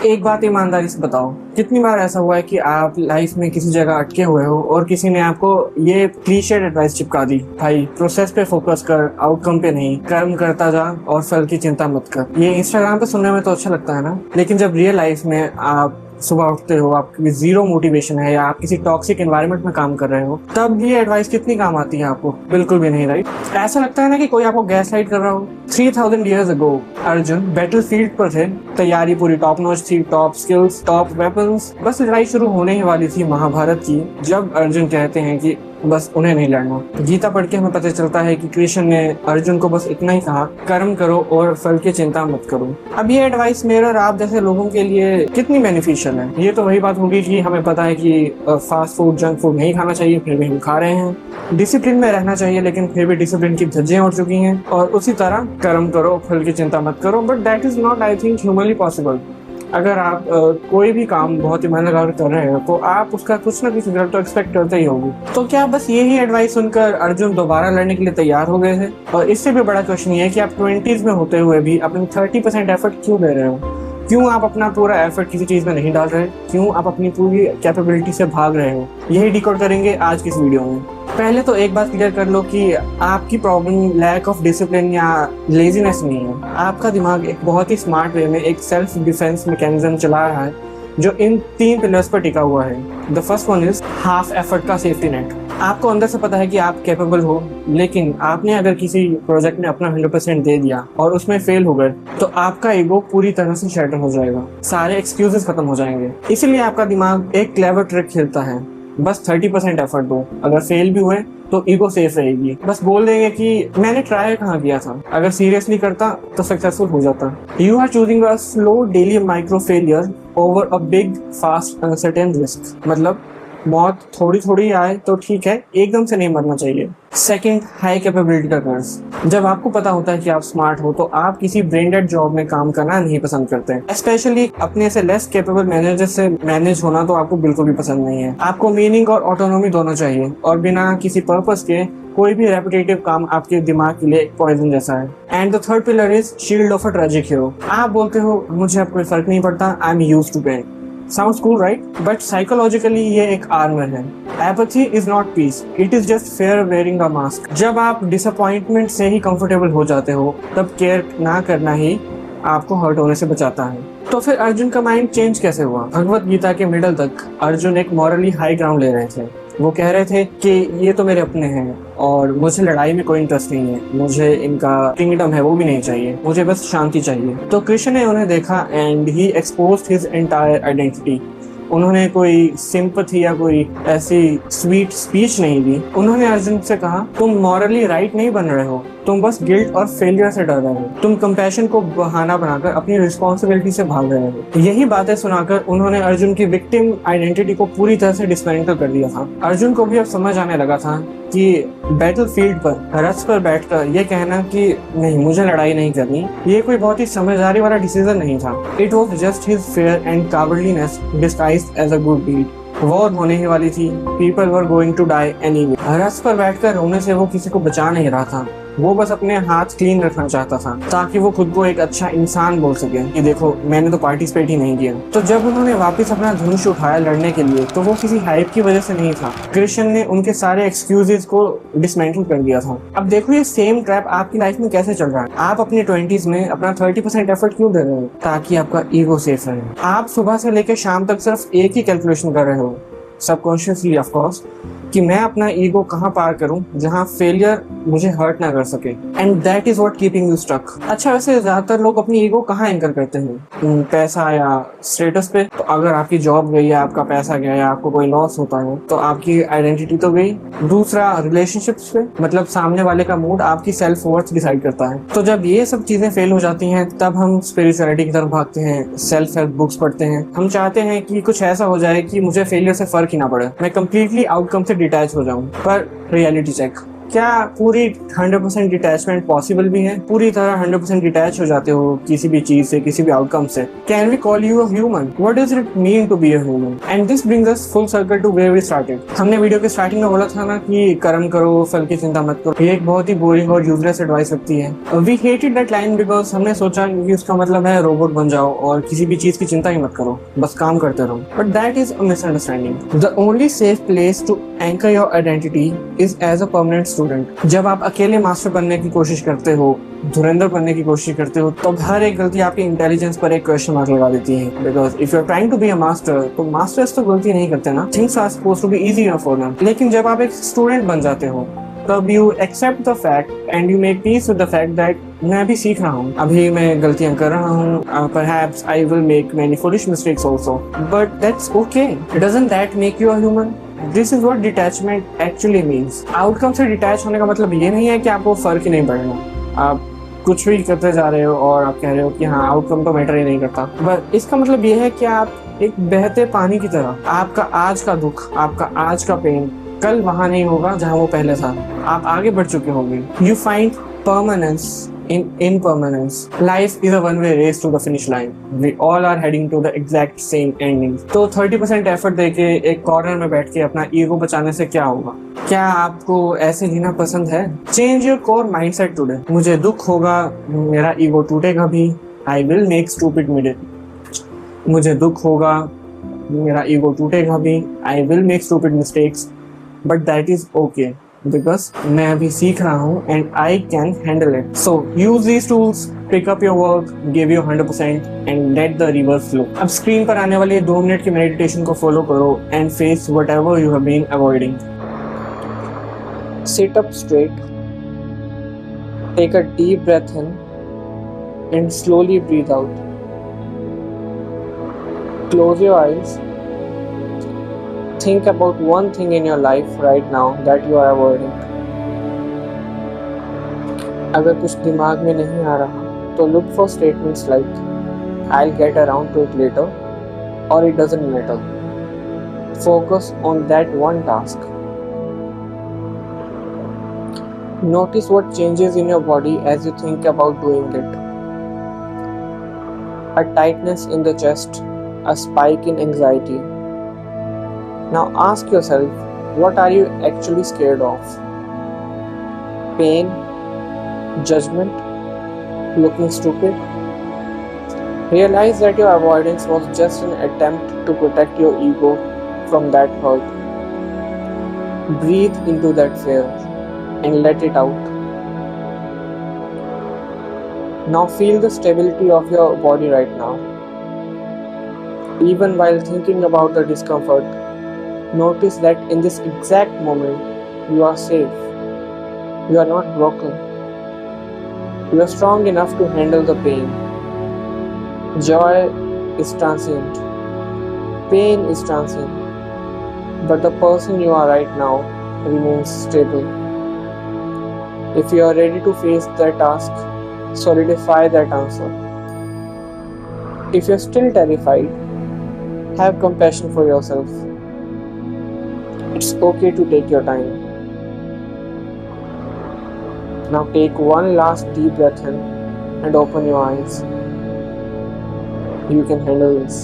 एक बात ईमानदारी से बताओ, कितनी बार ऐसा हुआ है कि आप लाइफ में किसी जगह अटके हुए हो और किसी ने आपको ये क्लीशेड एडवाइस चिपका दी, भाई प्रोसेस पे फोकस कर, आउटकम पे नहीं, कर्म करता जा और फल की चिंता मत कर। ये इंस्टाग्राम पे सुनने में तो अच्छा लगता है ना, लेकिन जब रियल लाइफ में आप सुबह उठते हो, आपकी जीरो मोटिवेशन है या आप किसी टॉक्सिक एनवायरनमेंट में काम कर रहे हो, तब ये एडवाइस कितनी काम आती है आपको? बिल्कुल भी नहीं, राइट? ऐसा लगता है ना कि कोई आपको गैस लाइट कर रहा हो। 3000 years ago अर्जुन बैटलफील्ड पर थे, तैयारी पूरी टॉप नॉच थी, टॉप स्किल्स, टॉप वेपन्स। बस लड़ाई शुरू होने ही वाली थी महाभारत की, जब अर्जुन कहते हैं कि बस उन्हें नहीं लड़ना। गीता पढ़ के हमें पता चलता है कि कृष्ण ने अर्जुन को बस इतना ही कहा, कर्म करो और फल की चिंता मत करो। अब ये एडवाइस मेरे और आप जैसे लोगों के लिए कितनी बेनिफिशियल है? ये तो वही बात होगी कि हमें पता है कि फास्ट फूड, जंक फूड नहीं खाना चाहिए, फिर भी हम खा रहे हैं। डिसिप्लिन में रहना चाहिए, लेकिन फिर भी डिसिप्लिन की धज्जियां उड़ चुकी हैं। और उसी तरह कर्म करो, फल की चिंता मत करो, but that is not, I think, humanly possible. अगर आप कोई भी काम बहुत ईमानदारी लगाकर कर रहे हो तो आप उसका कुछ ना कुछ रिजल्ट तो एक्सपेक्ट करते ही होंगे। तो क्या बस यही एडवाइस सुनकर अर्जुन दोबारा लड़ने के लिए तैयार हो गए थे? और इससे भी बड़ा क्वेश्चन ये है कि आप 20s में होते हुए भी अपनी 30% एफर्ट क्यों दे रहे हो? क्यों आप अपना पूरा एफर्ट किसी चीज में नहीं डाल रहे? क्यों आप अपनी पूरी कैपेबिलिटी से भाग रहे हो? यही डिकोड करेंगे आज की इस वीडियो में। पहले तो एक बात क्लियर कर लो कि आपकी प्रॉब्लम लैक ऑफ डिसिप्लिन या लेजीनेस नहीं है। आपका दिमाग एक बहुत ही स्मार्ट वे में एक सेल्फ डिफेंस मैकेनिज्म चला रहा है जो इन 3 पिलर्स पर टिका हुआ है। The first one is half effort का सेफ्टी नेट। आपको अंदर से पता है कि आप कैपेबल हो, लेकिन आपने अगर किसी प्रोजेक्ट में अपना 100% दे दिया और उसमें फेल हो गए तो आपका ईगो पूरी तरह से शैटर हो जाएगा, सारे एक्सक्यूजेस खत्म हो जाएंगे। इसीलिए आपका दिमाग एक क्लेवर ट्रिक खेलता है, बस 30% एफर्ट दो, अगर फेल भी हुए तो ईगो सेफ रहेगी। बस बोल देंगे कि मैंने ट्राई कहाँ किया था, अगर सीरियसली करता तो सक्सेसफुल हो जाता। You are choosing a slow daily micro failure over a big fast uncertain risk. मतलब मौत थोड़ी थोड़ी आए तो ठीक है, एकदम से नहीं मरना चाहिए। सेकंड, हाई कैपेबिलिटी का कर्ज। जब आपको पता होता है कि आप स्मार्ट हो तो आप किसी ब्रेंडेड जॉब में काम करना नहीं पसंद करते हैं। स्पेशली अपने से लेस कैपेबल मैनेजर से मैनेज होना तो आपको बिल्कुल भी पसंद नहीं है। आपको मीनिंग और ऑटोनॉमी दोनों चाहिए, और बिना किसी पर्पस के कोई भी रेपिटेटिव काम आपके दिमाग के लिए एक पॉइजन जैसा है। And the third pillar is shield of a tragic hero. आप बोलते हो मुझे अब कोई फर्क नहीं पड़ता, I am used to pain. Sounds cool, right? But psychologically ये एक आर्मर है। Apathy is not peace. It is just fear wearing a mask. जब आप डिसअपॉइंटमेंट से ही कंफर्टेबल हो जाते हो, तब केयर ना करना ही आपको हर्ट होने से बचाता है। तो फिर अर्जुन का माइंड चेंज कैसे हुआ? भगवत गीता के मिडल तक अर्जुन एक मॉरली हाई ग्राउंड ले रहे थे। वो कह रहे थे कि ये तो मेरे अपने हैं और मुझे लड़ाई में कोई इंटरेस्ट नहीं है, मुझे इनका किंगडम है वो भी नहीं चाहिए, मुझे बस शांति चाहिए। तो कृष्ण ने उन्हें देखा and he exposed his entire identity. उन्होंने कोई सिंपथी या कोई ऐसी स्वीट स्पीच नहीं दी। उन्होंने अर्जुन से कहा, तुम मॉरली राइट नहीं बन रहे हो, तुम बस गिल्ट और फेलियर से डर रहे हो, तुम कंपैशन को बहाना बनाकर अपनी रिस्पॉन्सिबिलिटी से भाग रहे हो। यही बातें सुनाकर उन्होंने अर्जुन की विक्टिम आइडेंटिटी को पूरी तरह से डिसमेंटल कर दिया था। अर्जुन को भी अब समझ आने लगा था कि बैटलफील्ड पर रथ पर बैठकर ये कहना कि नहीं मुझे लड़ाई नहीं करनी, ये कोई बहुत ही समझदारी वाला डिसीजन नहीं था। It was just his fear and cowardliness disguised as a good deed. War होने ही वाली थी, people were going to die anyway. रथ पर बैठकर रोने से वो किसी को बचा नहीं रहा था, वो बस अपने हाथ क्लीन रखना चाहता था ताकि वो खुद को एक अच्छा इंसान बोल सके कि देखो मैंने तो पार्टिसिपेट ही नहीं किया। तो जब उन्होंने वापस अपना धनुष उठाया लड़ने के लिए, तो वो किसी हाइप की वजह से नहीं था। कृष्ण ने उनके सारे एक्सक्यूजेस को डिसमेंटल कर दिया था। अब देखो ये सेम ट्रैप आपकी लाइफ में कैसे चल रहा है। आप अपने 20s में अपना 30% एफर्ट क्यों दे रहे हो? ताकि आपका ईगो सेफ रहे। आप सुबह से लेकर शाम तक सिर्फ एक ही कैलकुलेशन कर रहे हो, सबकॉन्शियसली ऑफ कोर्स, कि मैं अपना ईगो कहाँ पार करूं जहां फेलियर मुझे हर्ट ना कर सके। And that is what keeping you stuck. अच्छा, वैसे ज्यादातर लोग अपनी ईगो कहाँ एंकर करते हैं? पैसा या स्टेटस पे। तो अगर आपकी जॉब गई या आपका पैसा गया या आपको कोई लॉस होता है तो आपकी आइडेंटिटी तो गई। दूसरा, रिलेशनशिप्स पे, मतलब सामने वाले का मूड आपकी सेल्फ वर्थ डिसाइड करता है। तो जब ये सब चीजें फेल हो जाती हैं तब हम स्पिरिचुअलिटी की तरफ भागते हैं, सेल्फ हेल्प बुक्स पढ़ते हैं। हम चाहते हैं कि कुछ ऐसा हो जाए कि मुझे फेलियर से फर्क ही ना पड़े, मैं कंप्लीटली आउटकम से डिटैच हो जाऊं। पर रियलिटी चेक, क्या पूरी 100% डिटैचमेंट पॉसिबल भी है? पूरी तरह 100% डिटैच हो जाते हो किसी भी चीज से, किसी भी आउटकम से? Can we call you a human? What does it mean to be a human? And this brings us full circle to where we started. हमने वीडियो के स्टार्टिंग में बोला था ना कि कर्म करो, फल की चिंता मत करो। ये एक बहुत ही बोरिंग और यूजलेस एडवाइस लगती है। We hated that line because हमने सोचा कि उसका मतलब है रोबोट बन जाओ और किसी भी चीज की चिंता ही मत करो, बस काम करते रहो। But that is a misunderstanding. The only safe place to anchor your identity is as a permanent student. जब आप अकेले मास्टर बनने की कोशिश करते हो, धुरंधर बनने की कोशिश करते हो, तो हर एक गलती आपकी इंटेलिजेंस पर एक क्वेश्चन मार्क लगा देती है। Because if you are trying to be a master, तो मास्टर्स तो गलती नहीं करते ना। Things are supposed to be easy for them. लेकिन जब आप एक स्टूडेंट बन जाते हो, तब you accept the fact and you make peace with the fact that मैं अभी सीख रहा हूँ, अभी मैं गलतियां कर रहा हूँ, perhaps I will make many foolish mistakes also, but that's okay. Doesn't that make you a human? This is what detachment actually means. Outcome से डिटैच होने का मतलब ये नहीं है कि आपको फर्क ही नहीं पड़ना, आप कुछ भी करते जा रहे हो और आप कह रहे हो कि हाँ आउटकम तो मैटर ही नहीं करता। बट इसका मतलब ये है कि आप एक बहते पानी की तरह, आपका आज का दुख, आपका आज का पेन कल वहां नहीं होगा जहां वो पहले था। आप आगे बढ़ चुके होंगे। You find permanence in impermanence. Life is a one-way race to the finish line. We all are heading to the exact same ending. तो 30% एफर्ट देके एक कॉर्नर में बैठ के अपना ईगो बचाने से क्या होगा? क्या आपको ऐसे जीना पसंद है? Change your core mindset today. मुझे दुख होगा, मेरा ईगो टूटेगा भी। I will make stupid mistakes. मुझे दुख होगा, मेरा ईगो टूटेगा भी। I will make stupid mistakes, but that is okay because मैं अभी सीख रहा हूँ and I can handle it. So use these tools, pick up your work, give your 100% and let the river flow. अब screen पर आने वाले 2 minute की मेडिटेशन को फॉलो करो and face whatever you have been avoiding. Sit up straight, take a deep breath in and slowly breathe out. Close your eyes. Think about one thing in your life right now that you are avoiding. अगर कुछ दिमाग में नहीं आ रहा, तो look for statements like I'll get around to it later or it doesn't matter. Focus on that one task. Notice what changes in your body as you think about doing it. A tightness in the chest, a spike in anxiety. Now ask yourself, what are you actually scared of? Pain? Judgment? Looking stupid? Realize that your avoidance was just an attempt to protect your ego from that hurt. Breathe into that fear and let it out. Now feel the stability of your body right now. Even while thinking about the discomfort, notice that in this exact moment, you are safe. You are not broken. You are strong enough to handle the pain. Joy is transient. Pain is transient. But the person you are right now remains stable. If you are ready to face that task, solidify that answer. If you are still terrified, have compassion for yourself. It's okay to take your time. Now take one last deep breath in and open your eyes. You can handle this.